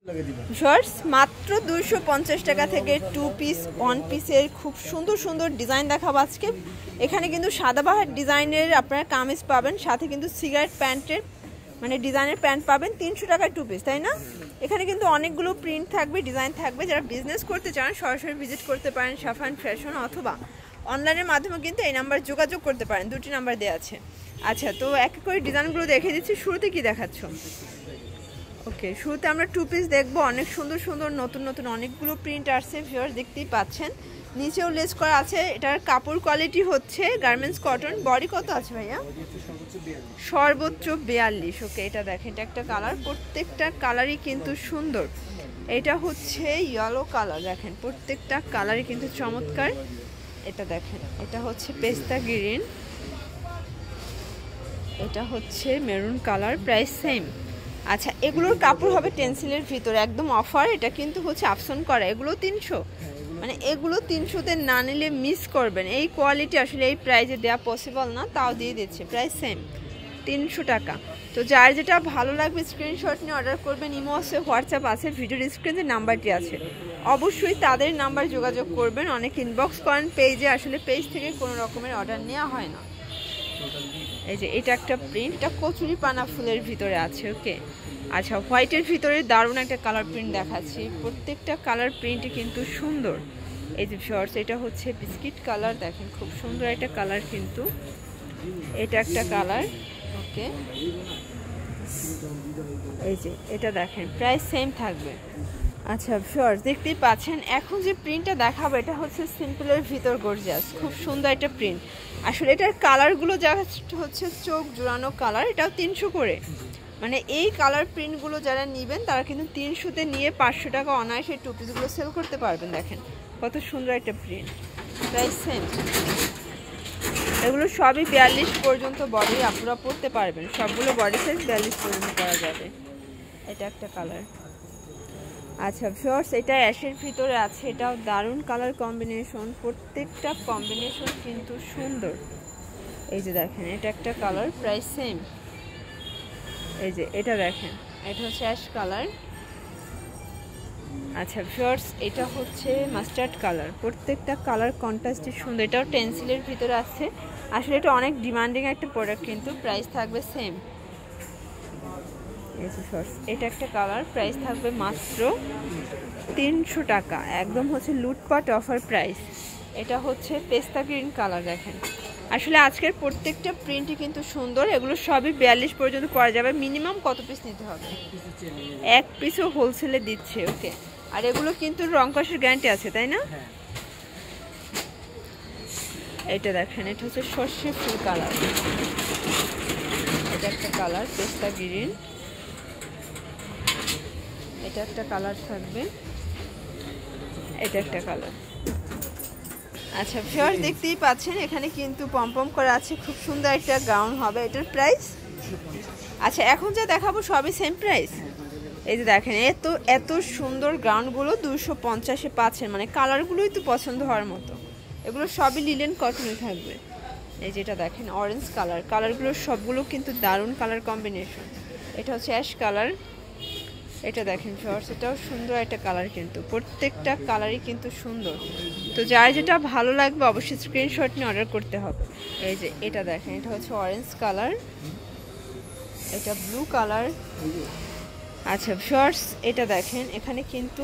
Shorts মাত্র 250 টাকা থেকে 2 পিস 1 পিসের খুব সুন্দর সুন্দর ডিজাইন দেখাবো আজকে। এখানে কিন্তু সাদাবাহার ডিজাইনের আপনারা কামিজ পাবেন, সাথে কিন্তু সিগারেট প্যান্টের মানে ডিজাইনের প্যান্ট পাবেন 300 টাকায় 2 পিস, তাই না? এখানে কিন্তু অনেকগুলো প্রিন্ট থাকবে, ডিজাইন থাকবে। যারা বিজনেস করতে চান সরাসরি ভিজিট করতে পারেন সাফান ফ্যাশন, অথবা অনলাইনের মাধ্যমে কিন্তু এই নাম্বার যোগাযোগ করতে পারেন, দুটি নাম্বার দেওয়া আছে। আচ্ছা, তো এক এক করে ডিজাইনগুলো দেখিয়ে দিচ্ছি। শুরুতে কি দেখাচ্ছ? ওকে, শুরুতে আমরা 2 পিস দেখবো। অনেক সুন্দর সুন্দর নতুন নতুন অনেকগুলো প্রিন্ট আসছে, ভিউয়ার্স দেখতেই পাচ্ছেন। নিচেও লেস করা আছে। এটার কাপড় কোয়ালিটি হচ্ছে গার্মেন্টস কটন। বডি কত আছে ভাইয়া? সর্বোচ্চ 42। ওকে, এটা দেখেন, এটা একটা কালার, প্রত্যেকটা কালারই কিন্তু সুন্দর। এটা হচ্ছে ইয়েলো কালার, দেখেন প্রত্যেকটা কালারই কিন্তু চমৎকার। এটা দেখেন, এটা হচ্ছে পেস্তা গ্রিন, এটা হচ্ছে মেরুন কালার, প্রাইস সেম। আচ্ছা, এগুলোর কাপড় হবে টেন্সিলের ভিতরে, একদম অফার। এটা কিন্তু হচ্ছে আফসন করা, এগুলো 300, মানে এগুলো 300-তে না নিলে মিস করবেন। এই কোয়ালিটি আসলে এই প্রাইসে দেওয়া পসিবল না, তাও দিয়ে দিচ্ছে, প্রাইস সেম 300 টাকা। তো যার যেটা ভালো লাগবে স্ক্রিনশট নিয়ে অর্ডার করবেন। ইমো আছে, হোয়াটসঅ্যাপ আছে, ভিডিওর স্ক্রিনে নাম্বারটি আছে, অবশ্যই তাদের নাম্বার যোগাযোগ করবেন। অনেক ইনবক্স করেন পেজে, আসলে পেজ থেকে কোনো রকমের অর্ডার নেওয়া হয় না। এই যে এটা একটা প্রিন্ট, এটা কচুরি পানা ফুলের ভিতরে আছে। ওকে, আচ্ছা, হোয়াইটের ভিতরে দারুণ একটা কালার প্রিন্ট দেখাচ্ছি। প্রত্যেকটা কালার প্রিন্টই কিন্তু সুন্দর। এই যে শর্টস, এটা হচ্ছে বিস্কিট কালার, দেখেন খুব সুন্দর একটা কালার কিন্তু। এটা একটা কালার। ওকে, এই যে এটা দেখেন, প্রাইস সেম থাকবে। আচ্ছা শর্টস দেখতেই পাচ্ছেন। এখন যে প্রিন্টটা দেখাবো এটা হচ্ছে সিম্পলের ভিতর গর্জিয়াস, খুব সুন্দর একটা প্রিন্ট। আসলে এটার কালারগুলো যা হচ্ছে চোখ জোড়ানো কালার, এটাও 300 করে। মানে এই কালার প্রিন্টগুলো যারা নেবেন তারা কিন্তু 300-তে নিয়ে 500 টাকা অনায়াসে 2 পিসগুলো সেল করতে পারবেন। দেখেন কত সুন্দর একটা প্রিন্ট, প্রাইস সেম। এগুলো সবই 42 পর্যন্ত বডি আপনারা পরতে পারবেন, সবগুলো বডি সাইজ 42 পর্যন্ত করা যাবে। এটা একটা কালার। আচ্ছা ভিউয়ার্স, এটা অ্যাশের ভিতরে আছে, এটাও দারুণ কালার কম্বিনেশন, প্রত্যেকটা কম্বিনেশন কিন্তু সুন্দর। এই যে দেখেন, এটা একটা কালার, প্রাইস সেম। এই যে এটা দেখেন, এটা হচ্ছে অ্যাশ কালার। আচ্ছা ভিউয়ার্স, এটা হচ্ছে মাস্টার্ড কালার, প্রত্যেকটা কালার কন্ট্রাস্টই সুন্দর। এটাও টেন্সিলের ভিতরে আছে। আসলে এটা অনেক ডিমান্ডিং একটা প্রোডাক্ট, কিন্তু প্রাইস থাকবে সেম। এই যে শর্টস, এটা একটা কালার, প্রাইস থাকবে মাত্র 300 টাকা, একদম হচ্ছে লুটপাট অফার প্রাইস। এটা হচ্ছে পেস্তা গ্রিন কালার, দেখেন আসলে আজকের প্রত্যেকটা প্রিন্টই কিন্তু সুন্দর। এগুলো সবই 42 পর্যন্ত করা যাবে। মিনিমাম কত পিস নিতে হবে? 1 পিসও হোলসেলে দিচ্ছে। ওকে, আর এগুলো কিন্তু রং কষের গ্যারান্টি আছে, তাই না? এটা দেখেন, এটা হচ্ছে সর্ষে ফুল কালার, এটা একটা কালার পেস্তা গ্রিন, এটা একটা কালার থাকবে, এটা একটা কালার। আচ্ছা ভিউয়ার্স দেখতেই পাচ্ছেন, এখানে কিন্তু পমপম করা আছে, খুব সুন্দর একটা গাউন হবে। এটার প্রাইস, আচ্ছা এখন যা দেখাবো সবই সেম প্রাইস। এই যে দেখেন, এত সুন্দর গাউনগুলো 250-এ পাচ্ছেন, মানে কালারগুলোই তো পছন্দ হওয়ার মতো। এগুলো সবই লিলেন কটনে থাকবে। এই যেটা দেখেন অরেঞ্জ কালার, কালারগুলো সবগুলো কিন্তু দারুণ কালার কম্বিনেশন। এটা হচ্ছে অ্যাশ কালার, এটা দেখেন শর্টস, এটাও সুন্দর একটা কালার, কিন্তু প্রত্যেকটা কালারই কিন্তু সুন্দর। তো যার যেটা ভালো লাগবে অবশ্যই স্ক্রিনশট নিয়ে অর্ডার করতে হবে। এই যে এটা দেখেন, এটা হচ্ছে অরেঞ্জ কালার, এটা ব্লু কালার। আচ্ছা শর্টস, এটা দেখেন, এখানে কিন্তু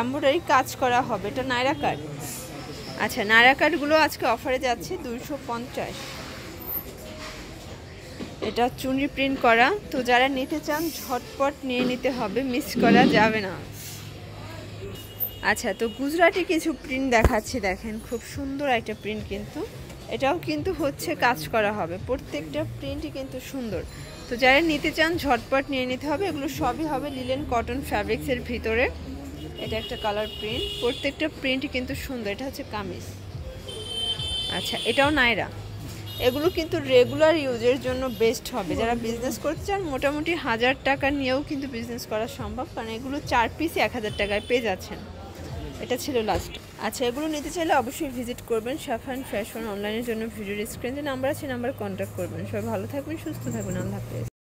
এমব্রয়ডারি কাজ করা হবে, এটা নায়রা কাট। আচ্ছা, নায়রা কাটগুলো আজকে অফারে যাচ্ছে 250। এটা চুনরি প্রিন্ট করা, তো যারা নিতে চান ঝটপট নিয়ে নিতে হবে, মিস করা যাবে না। আচ্ছা, তো গুজরাটি কিছু প্রিন্ট দেখাচ্ছি, দেখেন খুব সুন্দর একটা প্রিন্ট, কিন্তু এটাও কিন্তু হচ্ছে কাজ করা হবে, প্রত্যেকটা প্রিন্টই কিন্তু সুন্দর। তো যারা নিতে চান ঝটপট নিয়ে নিতে হবে। এগুলো সবই হবে লিলেন কটন ফ্যাব্রিক্সের ভিতরে। এটা একটা কালার প্রিন্ট, প্রত্যেকটা প্রিন্টই কিন্তু সুন্দর। এটা হচ্ছে কামিজ। আচ্ছা, এটাও নায়রা। এগুলো কিন্তু রেগুলার ইউজের জন্য বেস্ট হবে। যারা বিজনেস করতে চান মোটামুটি 1000 টাকা নিয়েও কিন্তু বিজনেস করা সম্ভব, কারণ এগুলো 4 পিসই 1000 টাকায় পেয়ে যাচ্ছেন। এটা ছিল লাস্ট। আচ্ছা, এগুলো নিতে চাইলে অবশ্যই ভিজিট করবেন সাফান ফ্যাশন। অনলাইনের জন্য ভিডিওর স্ক্রিনে নাম্বার আছে, নাম্বার কন্ট্যাক্ট করবেন। সবাই ভালো থাকবেন, সুস্থ থাকবেন, আল্লাহ হাফেজ।